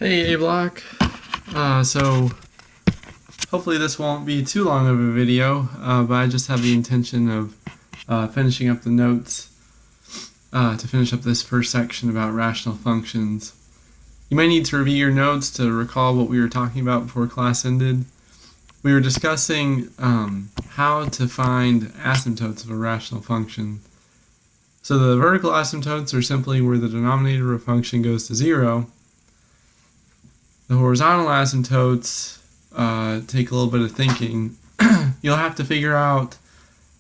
Hey, A-Block. So hopefully this won't be too long of a video, but I just have the intention of finishing up the notes to finish up this first section about rational functions. You might need to review your notes to recall what we were talking about before class ended. We were discussing how to find asymptotes of a rational function. So the vertical asymptotes are simply where the denominator of a function goes to 0. The horizontal asymptotes take a little bit of thinking. You'll have to figure out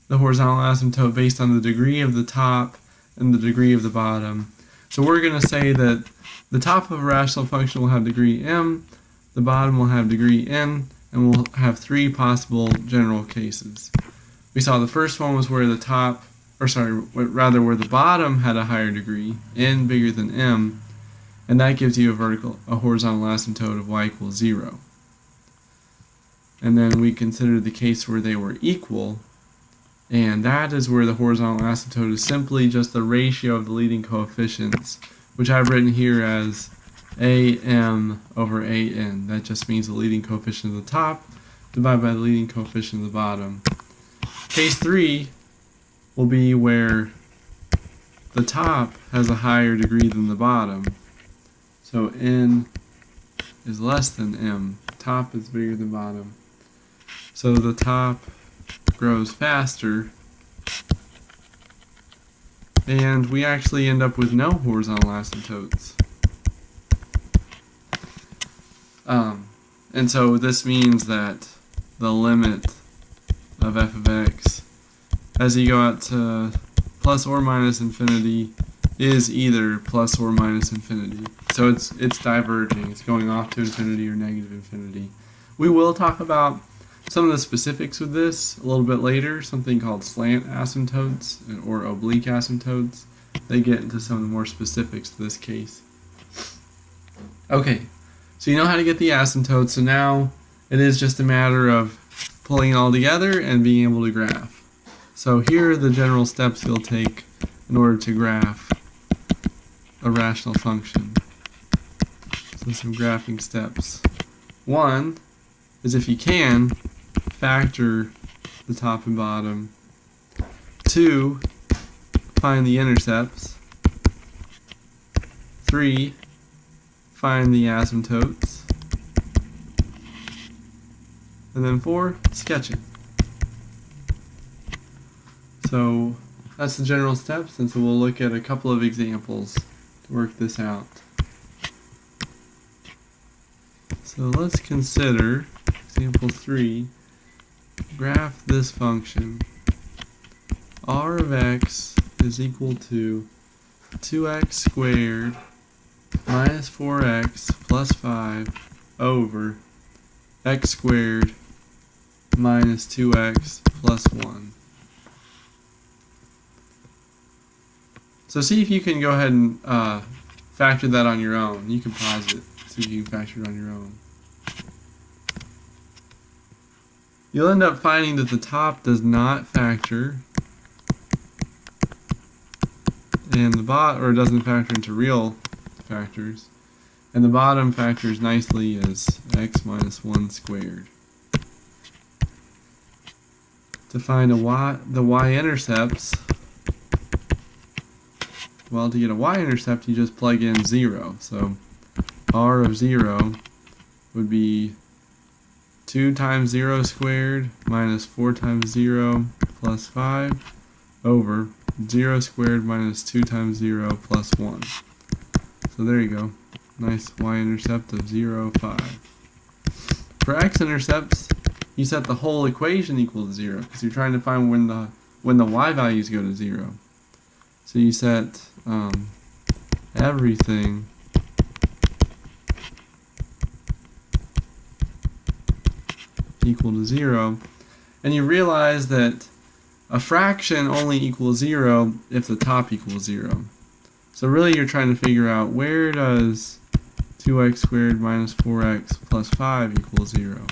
the horizontal asymptote based on the degree of the top and the degree of the bottom. So we're going to say that the top of a rational function will have degree m, the bottom will have degree n, and we'll have three possible general cases. We saw the first one was where the top, or sorry, where the bottom had a higher degree, n bigger than m, and that gives you a horizontal asymptote of y equals 0. And then we considered the case where they were equal, and that is where the horizontal asymptote is simply just the ratio of the leading coefficients, which I've written here as am over an. That just means the leading coefficient of the top divided by the leading coefficient of the bottom. Case 3 will be where the top has a higher degree than the bottom. So n is less than m. Top is bigger than bottom. So the top grows faster, and we actually end up with no horizontal asymptotes. And so this means that the limit of f of x as you go out to plus or minus infinity is either plus or minus infinity. So it's diverging. It's going off to infinity or negative infinity. We will talk about some of the specifics with this a little bit later, something called slant asymptotes or oblique asymptotes. They get into some of the more specifics to this case. Okay, so you know how to get the asymptotes, so now it is just a matter of pulling it all together and being able to graph. So here are the general steps you'll take in order to graph a rational function. So some graphing steps. One is, if you can, factor the top and bottom. 2, find the intercepts. 3, find the asymptotes. And then 4, sketch it. So that's the general steps, and so we'll look at a couple of examples to work this out. So let's consider example 3. Graph this function. R of x is equal to 2x squared minus 4x plus 5 over x squared minus 2x plus 1. So see if you can go ahead and factor that on your own. You can pause it, see if you can factor it on your own. You'll end up finding that the top does not factor, and it doesn't factor into real factors, and the bottom factors nicely as x minus 1 squared. To find the y-intercepts, well, to get a y-intercept, you just plug in 0. So r of 0 would be 2 times 0 squared minus 4 times 0 plus 5 over 0 squared minus 2 times 0 plus 1. So there you go. Nice y-intercept of 0, 5. For x-intercepts, you set the whole equation equal to 0 because you're trying to find when the y values go to 0. So you set everything equal to 0, and you realize that a fraction only equals 0 if the top equals 0. So really you're trying to figure out, where does 2x squared minus 4x plus 5 equal 0?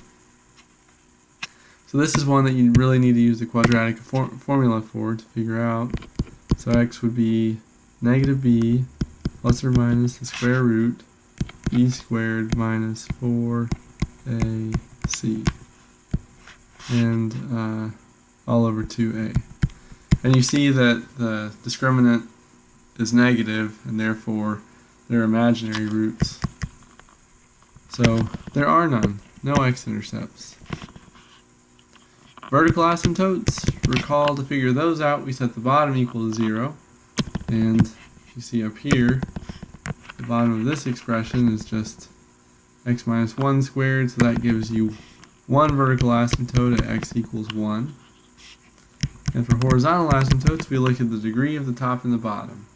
So this is one that you really need to use the quadratic formula for to figure out. So x would be negative b plus or minus the square root e squared minus 4ac, and all over 2a. And you see that the discriminant is negative, and therefore they're imaginary roots. So there are none, no x-intercepts. Vertical asymptotes, recall to figure those out, we set the bottom equal to 0, and you see up here, the bottom of this expression is just x minus 1 squared, so that gives you one vertical asymptote at x equals 1. And for horizontal asymptotes, we look at the degree of the top and the bottom.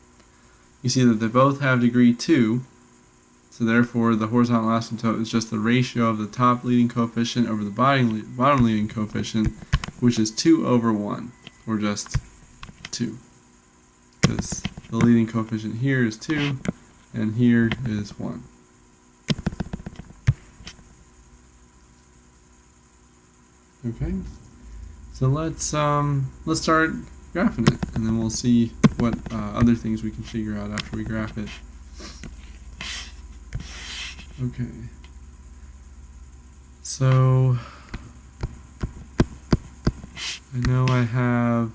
You see that they both have degree 2, so therefore the horizontal asymptote is just the ratio of the top leading coefficient over the bottom leading coefficient, which is 2 over 1, or just 2. Because the leading coefficient here is 2, and here is 1. Okay, so let's start graphing it, and then we'll see what other things we can figure out after we graph it. Okay, so I know I have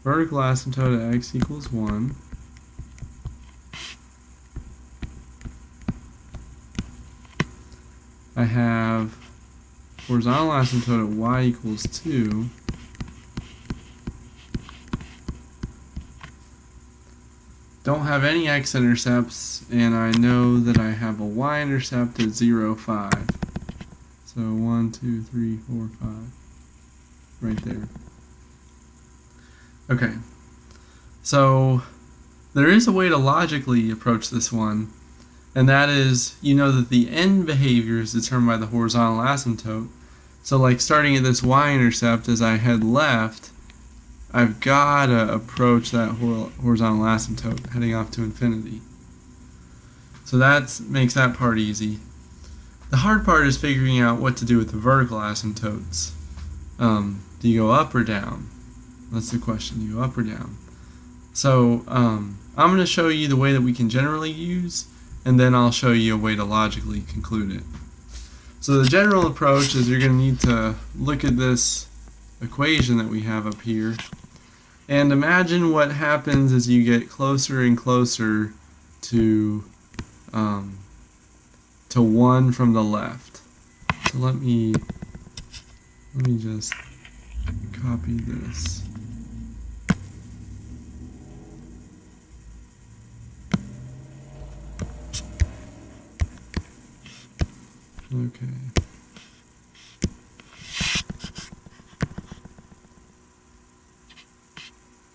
vertical asymptote at x equals 1. I have horizontal asymptote at y equals 2. Don't have any x-intercepts, and I know that I have a y-intercept at 0, 5. So 1, 2, 3, 4, 5. Right there. Okay. So there is a way to logically approach this one, and that is, you know that the end behavior is determined by the horizontal asymptote. So like starting at this y-intercept, as I head left, I've got to approach that horizontal asymptote heading off to infinity. So that makes that part easy. The hard part is figuring out what to do with the vertical asymptotes. Do you go up or down? That's the question. Do you go up or down? So I'm going to show you the way that we can generally use, and then I'll show you a way to logically conclude it. So the general approach is you're going to need to look at this equation that we have up here and imagine what happens as you get closer and closer to 1 from the left. So let me just copy this. Okay.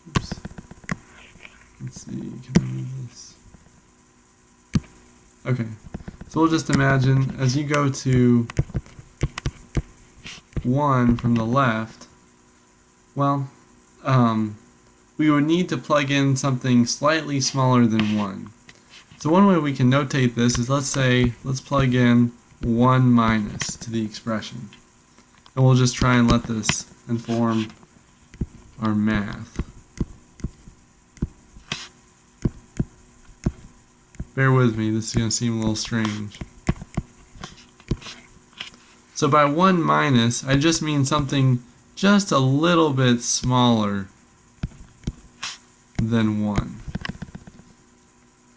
Oops. Let's see, can I move this? Okay, so we'll just imagine as you go to 1 from the left, well, we would need to plug in something slightly smaller than 1. So one way we can notate this is, let's plug in 1 minus to the expression. And we'll just try and let this inform our math. Bear with me, this is going to seem a little strange. So by 1 minus, I just mean something just a little bit smaller than 1.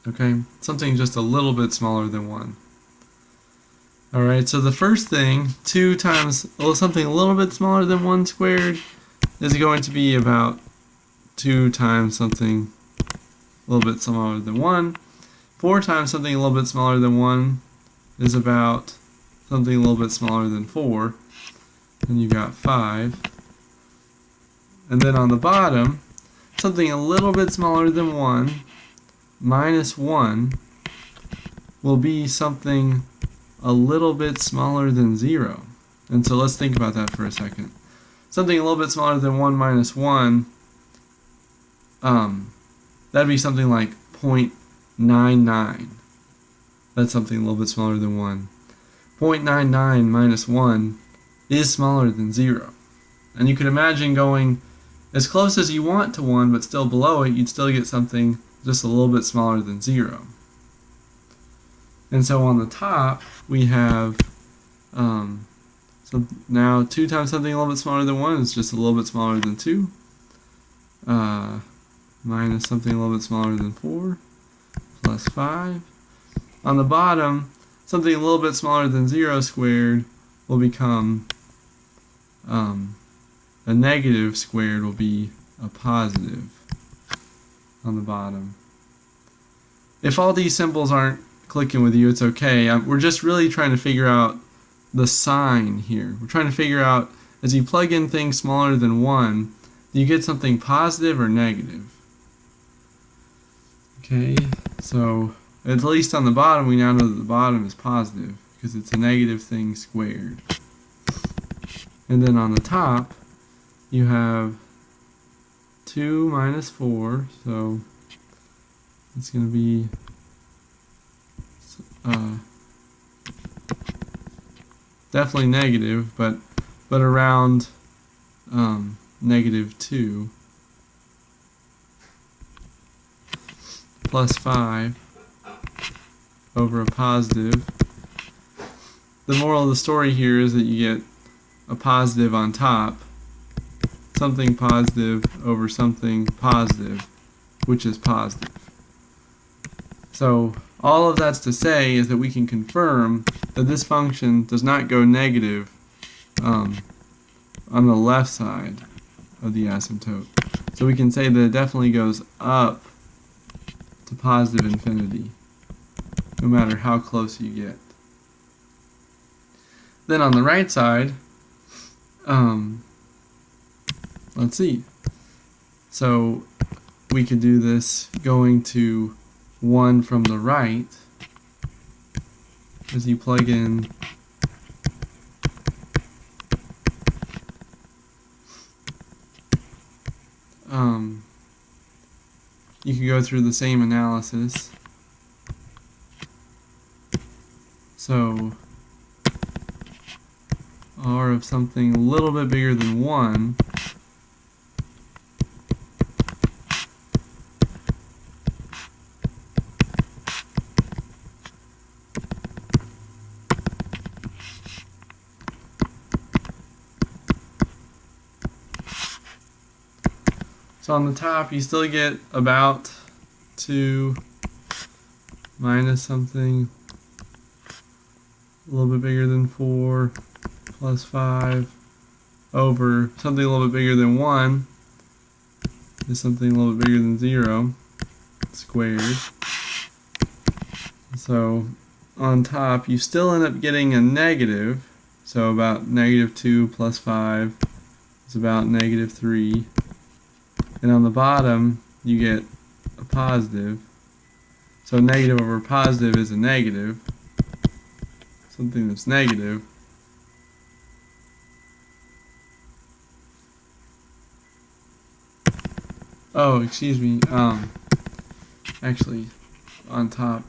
Okay? Something just a little bit smaller than 1. Alright, so the first thing, 2 times something a little bit smaller than 1 squared is going to be about 2 times something a little bit smaller than 1. 4 times something a little bit smaller than 1 is about something a little bit smaller than 4. And you got 5. And then on the bottom, something a little bit smaller than 1 minus 1 will be something a little bit smaller than 0. And so let's think about that for a second. Something a little bit smaller than 1 minus 1, that'd be something like 0.99. That's something a little bit smaller than 1. 0.99 minus 1 is smaller than 0. And you could imagine going as close as you want to 1, but still below it, you'd still get something just a little bit smaller than 0. And so on the top, we have, so now 2 times something a little bit smaller than 1 is just a little bit smaller than 2. Minus something a little bit smaller than 4, plus 5. On the bottom, something a little bit smaller than 0 squared will become a negative squared will be a positive on the bottom. If all these symbols aren't clicking with you, it's okay. We're just really trying to figure out the sign here. We're trying to figure out, as you plug in things smaller than 1, do you get something positive or negative? Okay, so at least on the bottom, we now know that the bottom is positive because it's a negative thing squared. And then on the top, you have 2 minus 4, so it's going to be definitely negative, but around negative 2, plus 5 over a positive. The moral of the story here is that you get a positive on top, something positive over something positive, which is positive. So all of that's to say is that we can confirm that this function does not go negative on the left side of the asymptote. So we can say that it definitely goes up to positive infinity, no matter how close you get. Then on the right side, let's see. So we could do this going to 1 from the right as you plug in you can go through the same analysis. So R of something a little bit bigger than 1 So on the top, you still get about 2 minus something a little bit bigger than 4 plus 5 over something a little bit bigger than 1 is something a little bit bigger than 0 squared. So on top, you still end up getting a negative. So about negative 2 plus 5 is about negative 3. And on the bottom, you get a positive. So negative over positive is a negative. Something that's negative. Oh, excuse me. Actually, on top,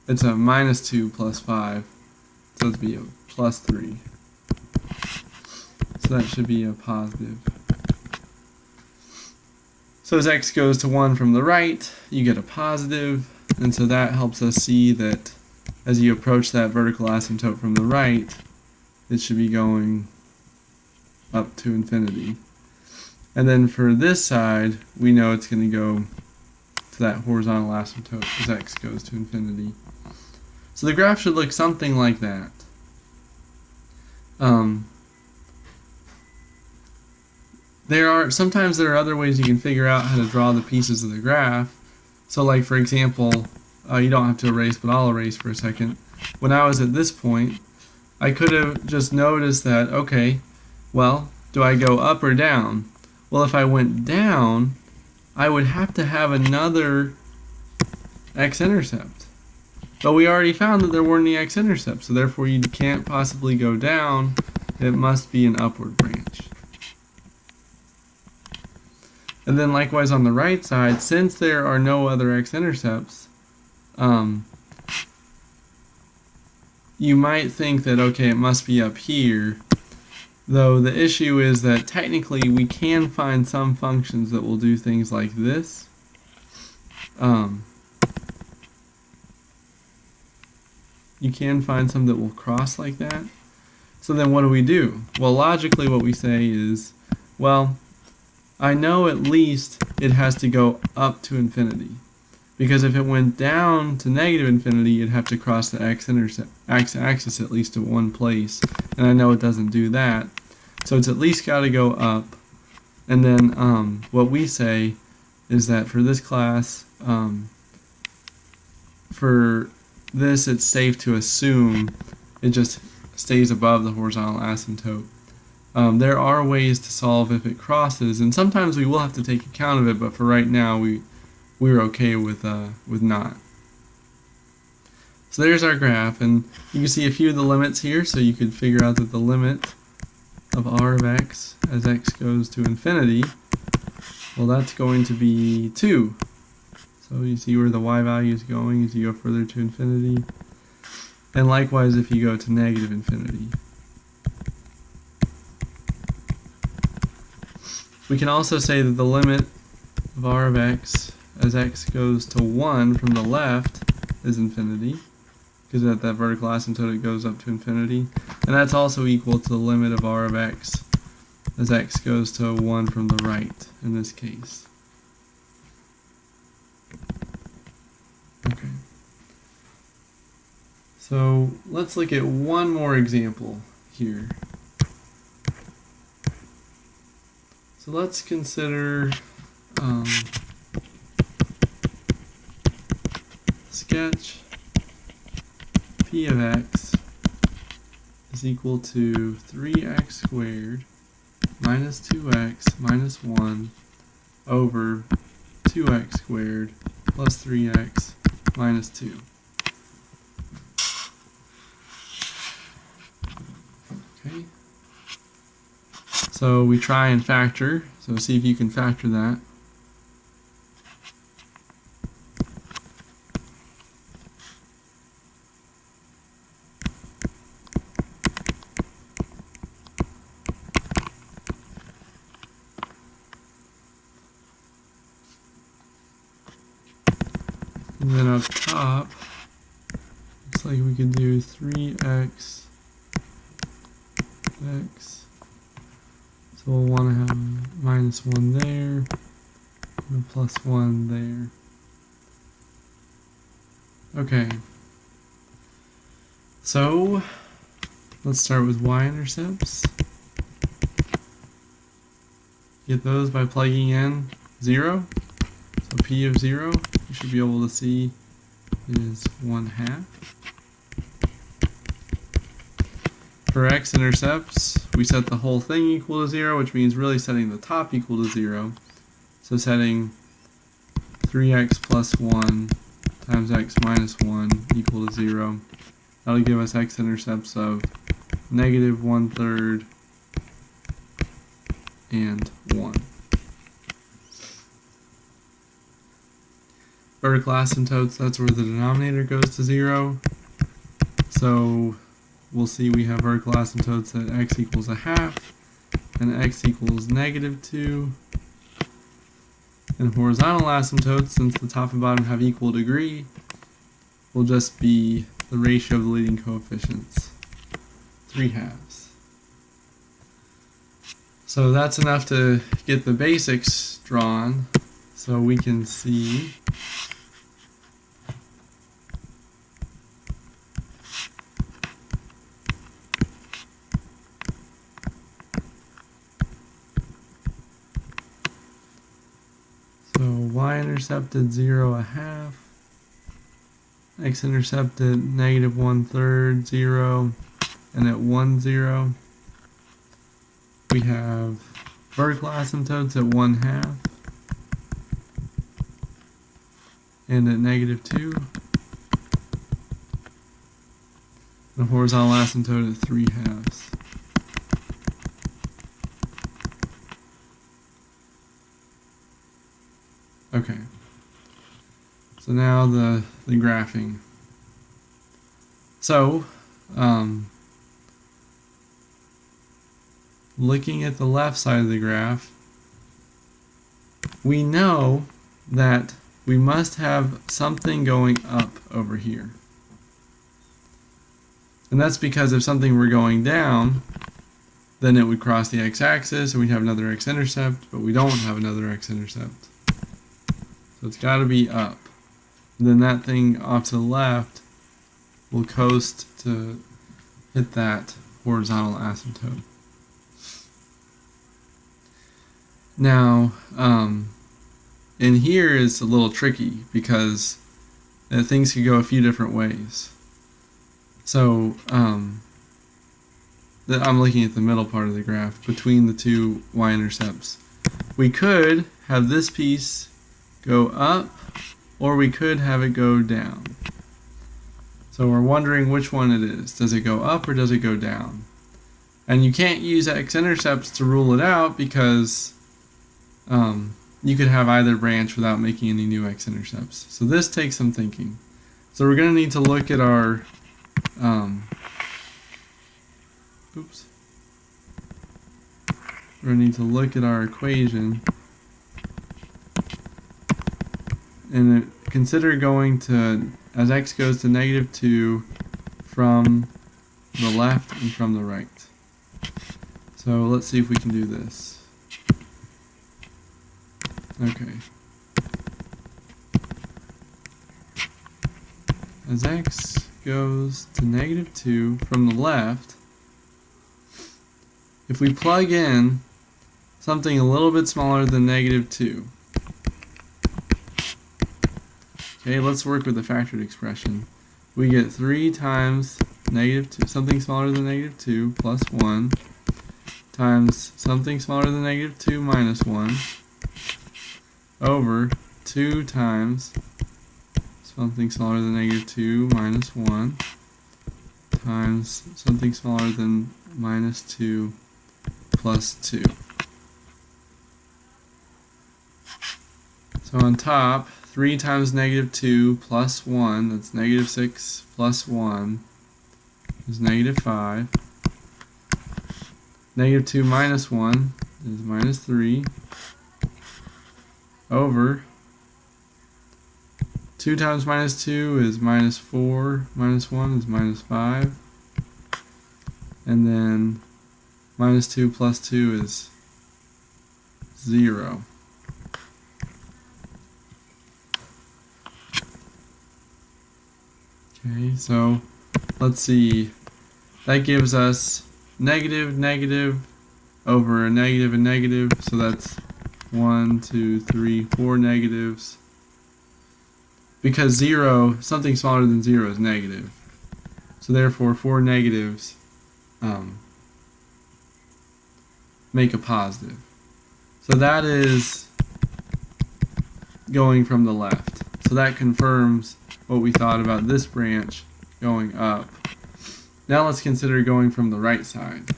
it's a minus 2 plus 5. So it'd be a plus 3. So that should be a positive. So as x goes to 1 from the right, you get a positive, and so that helps us see that as you approach that vertical asymptote from the right, it should be going up to infinity. And then for this side, we know it's going to go to that horizontal asymptote as x goes to infinity. So the graph should look something like that. Sometimes there are other ways you can figure out how to draw the pieces of the graph. So like for example, you don't have to erase, but I'll erase for a second. When I was at this point, I could have just noticed that, okay, well, do I go up or down? Well, if I went down, I would have to have another x-intercept. But we already found that there weren't any x-intercepts, so therefore you can't possibly go down. It must be an upward branch. And then likewise on the right side, since there are no other x-intercepts, you might think that, okay, it must be up here, though the issue is that technically we can find some functions that will do things like this. you can find some that will cross like that. So then what do? Well, logically what we say is, well, I know at least it has to go up to infinity. Because if it went down to negative infinity, it'd have to cross the x-axis at least to one place. And I know it doesn't do that. So it's at least got to go up. And then what we say is that for this class, for this it's safe to assume it just stays above the horizontal asymptote. There are ways to solve if it crosses, and sometimes we will have to take account of it, but for right now we're okay with not. So there's our graph, and you can see a few of the limits here, so you could figure out that the limit of r of x as x goes to infinity, well, that's going to be 2. So you see where the y value is going as you go further to infinity. And likewise if you go to negative infinity. We can also say that the limit of r of x as x goes to 1 from the left is infinity, because at that vertical asymptote it goes up to infinity. And that's also equal to the limit of r of x as x goes to 1 from the right in this case. Okay. So let's look at one more example here. So let's consider sketch p of x is equal to 3x squared minus 2x minus 1 over 2x squared plus 3x minus 2. Okay. So we try and factor, so see if you can factor that. And then up top, looks like we could do 3x x. So we'll want to have minus 1 there, and a plus 1 there. Okay. So let's start with y-intercepts. Get those by plugging in 0. So p of 0, you should be able to see, is 1/2. For x-intercepts, we set the whole thing equal to 0, which means really setting the top equal to 0. So setting 3x plus 1 times x minus 1 equal to 0. That'll give us x-intercepts of negative 1/3 and 1. Vertical asymptotes, that's where the denominator goes to 0. So we'll see we have vertical asymptotes at x equals 1/2 and x equals negative 2. And horizontal asymptotes, since the top and bottom have equal degree, will just be the ratio of the leading coefficients, 3/2. So that's enough to get the basics drawn, so we can see y-intercept at 0/2, x-intercept at negative 1/3, 0, and at 1, 0. We have vertical asymptotes at 1/2 and at negative 2, and a horizontal asymptote at 3/2. Okay, so now the graphing. So, looking at the left side of the graph, we know that we must have something going up over here. And that's because if something were going down, then it would cross the x-axis and we'd have another x-intercept, but we don't have another x-intercept. So it's got to be up. And then that thing off to the left will coast to hit that horizontal asymptote. Now, in here is a little tricky because things could go a few different ways. So, I'm looking at the middle part of the graph between the two y-intercepts. We could have this piece go up, or we could have it go down. So we're wondering which one it is. Does it go up or does it go down? And you can't use x-intercepts to rule it out because you could have either branch without making any new x-intercepts. So this takes some thinking. So we're going to need to look at our we're going to need to look at our equation and consider going to, as x goes to -2, from the left and from the right. So let's see if we can do this. Okay. As x goes to -2 from the left, if we plug in something a little bit smaller than -2, okay, let's work with the factored expression. We get 3 times -2, something smaller than -2 plus 1, times something smaller than -2 minus 1, over 2 times something smaller than -2 minus 1, times something smaller than -2 plus 2. So on top, 3 times -2 plus 1, that's -6 plus 1, is -5. -2 minus 1 is -3, over 2 times -2 is -4, minus 1 is -5, and then -2 plus 2 is 0. Okay, so let's see, that gives us negative, negative, over a negative and negative, so that's 1, 2, 3, 4 negatives. Because 0, something smaller than 0 is negative. So therefore 4 negatives make a positive. So that is going from the left. So that confirms what we thought about this branch going up. Now let's consider going from the right side.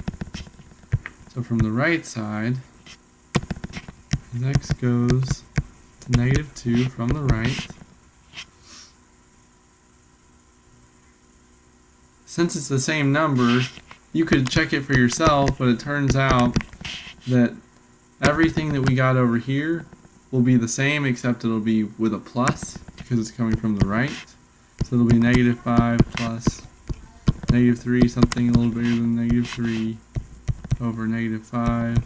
So from the right side, as x goes to -2 from the right, since it's the same number, you could check it for yourself, but it turns out that everything that we got over here will be the same, except it'll be with a plus, because it's coming from the right. So it'll be -5 plus -3, something a little bigger than -3, over -5,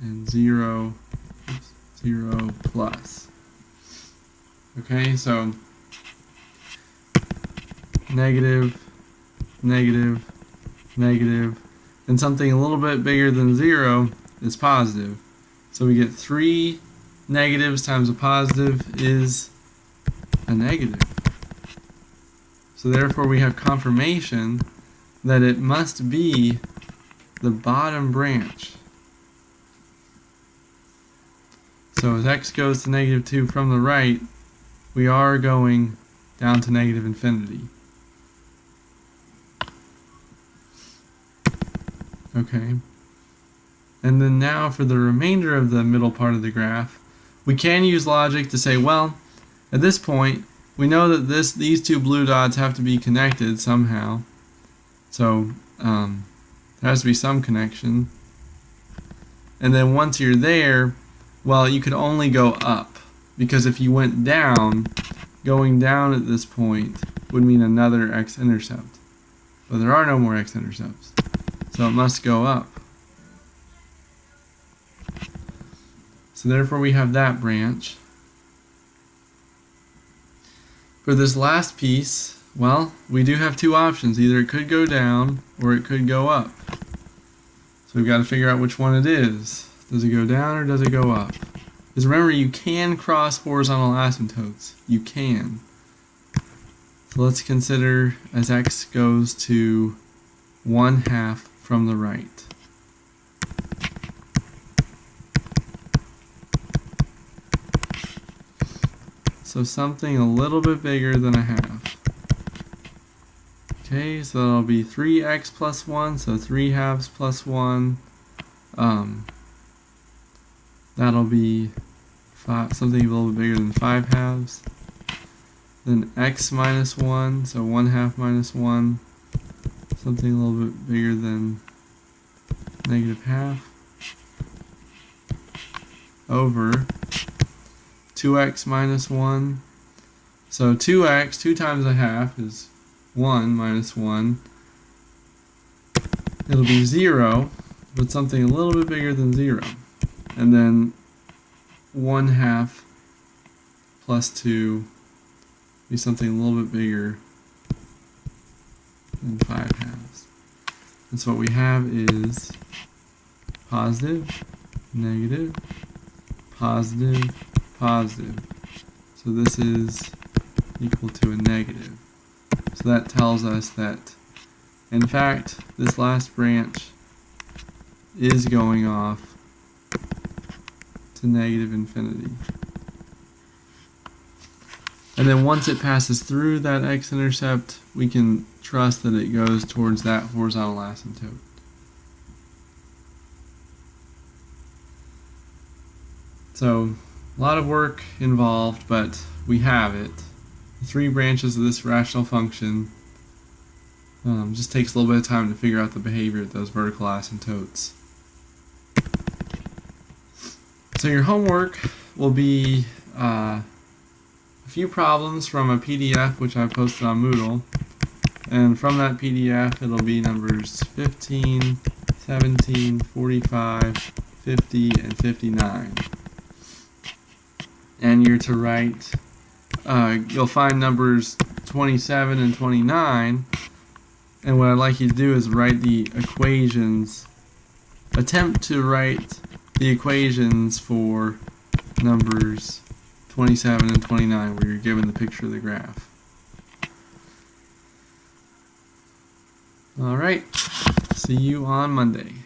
and 0, 0 plus. Okay, so negative, negative, negative, and something a little bit bigger than 0 is positive. So we get 3 negatives times a positive is a negative. So therefore we have confirmation that it must be the bottom branch. So as x goes to -2 from the right, we are going down to -infinity. Okay. And then now for the remainder of the middle part of the graph, we can use logic to say, well, at this point, we know that these two blue dots have to be connected somehow. So there has to be some connection. And then once you're there, well, you could only go up. Because if you went down, going down at this point would mean another x-intercept. but there are no more x-intercepts. So it must go up. So therefore we have that branch. For this last piece, well, we do have two options. Either it could go down or it could go up. So we've got to figure out which one it is. Does it go down or does it go up? Because remember, you can cross horizontal asymptotes. You can. So let's consider as x goes to 1/2 from the right. So something a little bit bigger than 1/2. Okay, so that'll be 3x plus 1, so 3/2 plus 1. That'll be something a little bit bigger than 5/2. Then x minus 1, so 1/2 minus 1. Something a little bit bigger than -1/2. Over 2x minus 1. So 2x, 2 times 1/2 is 1 minus 1. It'll be 0, but something a little bit bigger than 0. And then 1/2 plus 2 be something a little bit bigger than 5/2. And so what we have is positive, negative, positive, positive. So this is equal to a negative. So that tells us that, in fact, this last branch is going off to -infinity. And then once it passes through that x-intercept, we can trust that it goes towards that horizontal asymptote. So, a lot of work involved, but we have it. The 3 branches of this rational function. Just takes a little bit of time to figure out the behavior of those vertical asymptotes. So your homework will be a few problems from a PDF which I've posted on Moodle. And from that PDF it'll be numbers 15, 17, 45, 50, and 59. And you're to write, you'll find numbers 27 and 29, and what I'd like you to do is write the equations, attempt to write the equations for numbers 27 and 29 where you're given the picture of the graph. Alright, see you on Monday.